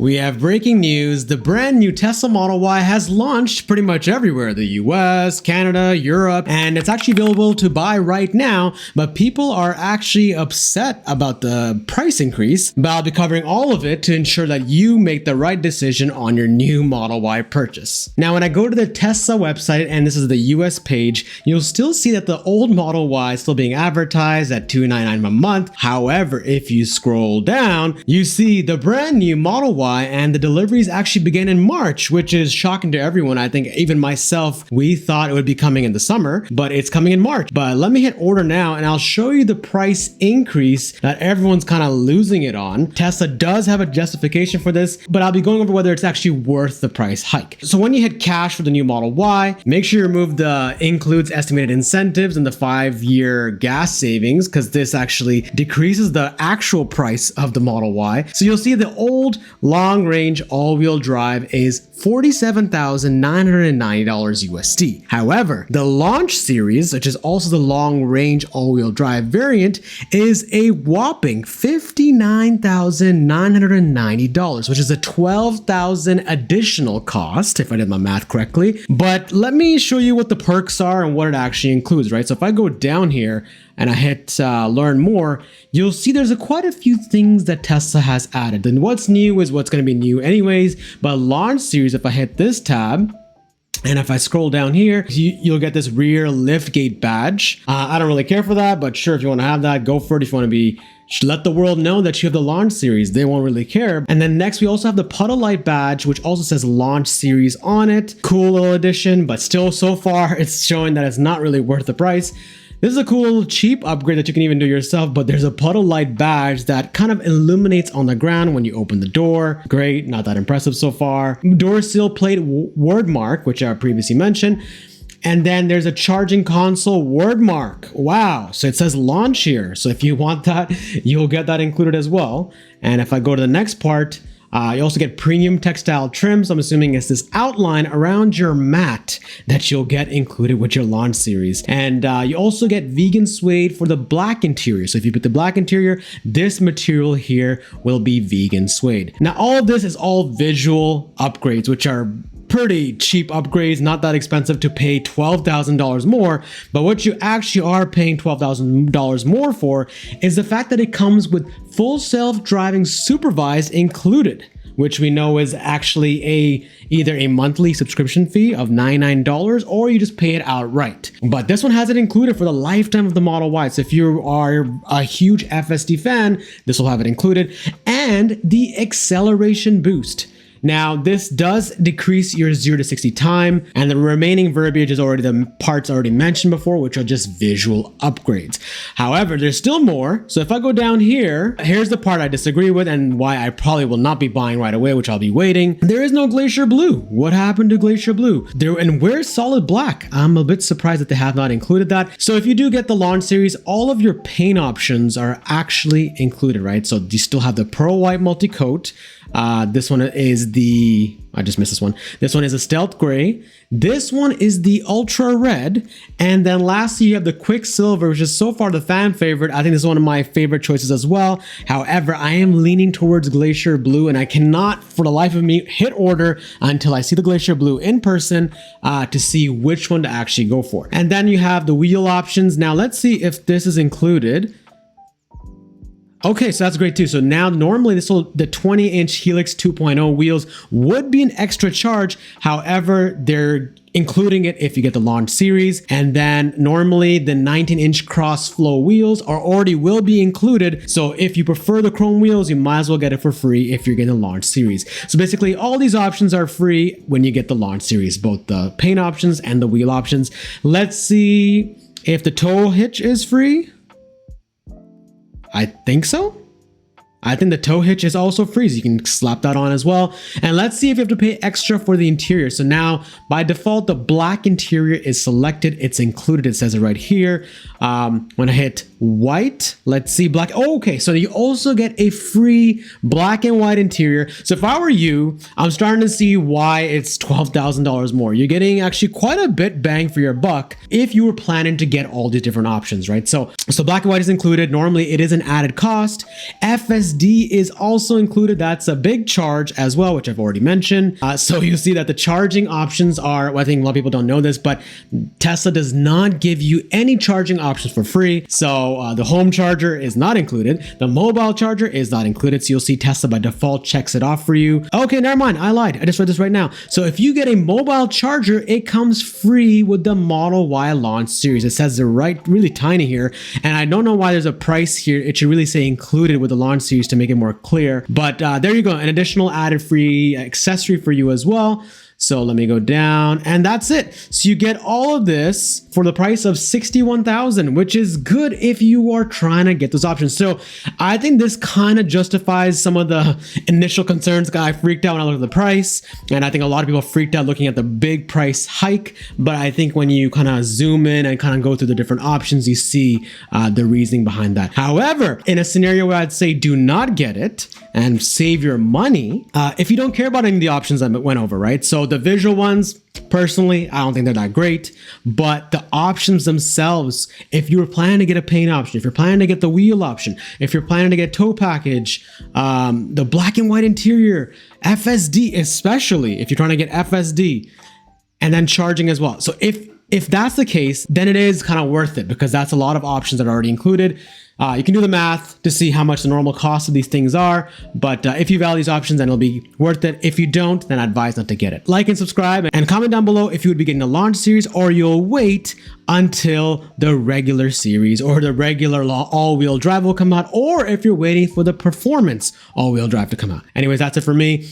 We have breaking news. The brand new Tesla Model Y has launched pretty much everywhere. The US, Canada, Europe, and it's actually available to buy right now, but people are actually upset about the price increase. But I'll be covering all of it to ensure that you make the right decision on your new Model Y purchase. Now, when I go to the Tesla website, and this is the US page, you'll still see that the old Model Y is still being advertised at $299 a month. However, if you scroll down, you see the brand new Model Y, and the deliveries actually began in March, which is shocking to everyone. I think even myself, we thought it would be coming in the summer, but it's coming in March. But let me hit order now, and I'll show you the price increase that everyone's kind of losing it on. Tesla does have a justification for this, but I'll be going over whether it's actually worth the price hike. So when you hit cash for the new Model Y, make sure you remove the includes estimated incentives and the 5-year gas savings, because this actually decreases the actual price of the Model Y. So you'll see the old long-range all-wheel drive is $47,990 USD. However, the Launch Series, which is also the long-range all-wheel drive variant, is a whopping $59,990, which is a $12,000 additional cost, if I did my math correctly. But let me show you what the perks are and what it actually includes, right? So if I go down here and I hit learn more, you'll see there's quite a few things that Tesla has added. And what's new is what's going to be new anyways. But Launch Series, if I hit this tab, and if I scroll down here, you'll get this rear liftgate badge. I don't really care for that, but sure, if you want to have that, go for it. If you want to let the world know that you have the Launch Series, they won't really care. And then next, we also have the Puddle Light badge, which also says Launch Series on it. Cool little addition, but still, so far, it's showing that it's not really worth the price. This is a cool cheap upgrade that you can even do yourself, but there's a puddle light badge that kind of illuminates on the ground when you open the door. Great, not that impressive so far. Door sill plate word mark, which I previously mentioned. And then there's a charging console word mark. Wow, so it says launch here. So if you want that, you'll get that included as well. And if I go to the next part, you also get premium textile trims. I'm assuming it's this outline around your mat that you'll get included with your Launch Series. And you also get vegan suede for the black interior. So if you put the black interior, this material here will be vegan suede. Now, all of this is all visual upgrades, which are pretty cheap upgrades, not that expensive to pay $12,000 more. But what you actually are paying $12,000 more for is the fact that it comes with full self-driving supervised included, which we know is actually either a monthly subscription fee of $99 or you just pay it outright. But this one has it included for the lifetime of the Model Y. So if you are a huge FSD fan, this will have it included. And the acceleration boost. Now, this does decrease your 0 to 60 time, and the remaining verbiage is already the parts already mentioned before, which are just visual upgrades. However, there's still more. So if I go down here, here's the part I disagree with and why I probably will not be buying right away, which I'll be waiting. There is no Glacier Blue. What happened to Glacier Blue? And where's Solid Black? I'm a bit surprised that they have not included that. So if you do get the Launch Series, all of your paint options are actually included, right? So you still have the Pearl White Multi-Coat. This one is I just missed this one. This one is a Stealth Gray. This one is the Ultra Red. And then lastly, you have the Quicksilver, which is so far the fan favorite. I think this is one of my favorite choices as well. However, I am leaning towards Glacier Blue, and I cannot, for the life of me, hit order until I see the Glacier Blue in person to see which one to actually go for. And then you have the wheel options. Now, let's see if this is included. Okay, so that's great too. So now normally the 20-inch Helix 2.0 wheels would be an extra charge. However, they're including it if you get the Launch Series. And then normally the 19-inch cross flow wheels will be included. So if you prefer the chrome wheels, you might as well get it for free if you're getting the Launch Series. So basically all these options are free when you get the Launch Series, both the paint options and the wheel options. Let's see if the tow hitch is free. I think so. I think the tow hitch is also free, so you can slap that on as well. And let's see if you have to pay extra for the interior. So now, by default, the black interior is selected. It's included. It says it right here. When I hit white, let's see black. Oh, okay, so you also get a free black and white interior. So if I were you, I'm starting to see why it's $12,000 more. You're getting actually quite a bit bang for your buck if you were planning to get all these different options, right? So black and white is included. Normally, it is an added cost. FSD FSD is also included. That's a big charge as well, which I've already mentioned. So you see that the charging options are, well, I think a lot of people don't know this, but Tesla does not give you any charging options for free. So the home charger is not included. The mobile charger is not included. So you'll see Tesla by default checks it off for you. Okay, never mind. I lied. I just read this right now. So if you get a mobile charger, it comes free with the Model Y launch series. It says they're really tiny here. And I don't know why there's a price here. It should really say included with the launch series to make it more clear. But there you go. An additional added free accessory for you as well. So let me go down, and that's it. So you get all of this for the price of $61,000, which is good if you are trying to get those options. So I think this kind of justifies some of the initial concerns. I freaked out when I looked at the price, and I think a lot of people freaked out looking at the big price hike. But I think when you kind of zoom in and kind of go through the different options, you see the reasoning behind that. However, in a scenario where I'd say do not get it and save your money, if you don't care about any of the options I went over, right? So the visual ones, personally, I don't think they're that great, but the options themselves, if you were planning to get a paint option, if you're planning to get the wheel option, if you're planning to get tow package, the black and white interior, FSD, especially if you're trying to get FSD, and then charging as well. So if that's the case, then it is kind of worth it because that's a lot of options that are already included. You can do the math to see how much the normal cost of these things are, but if you value these options, then it'll be worth it. If you don't, then I advise not to get it. Like and subscribe, and comment down below if you would be getting the launch series or you'll wait until the regular series or the regular all-wheel drive will come out, or if you're waiting for the performance all-wheel drive to come out. Anyways, that's it for me.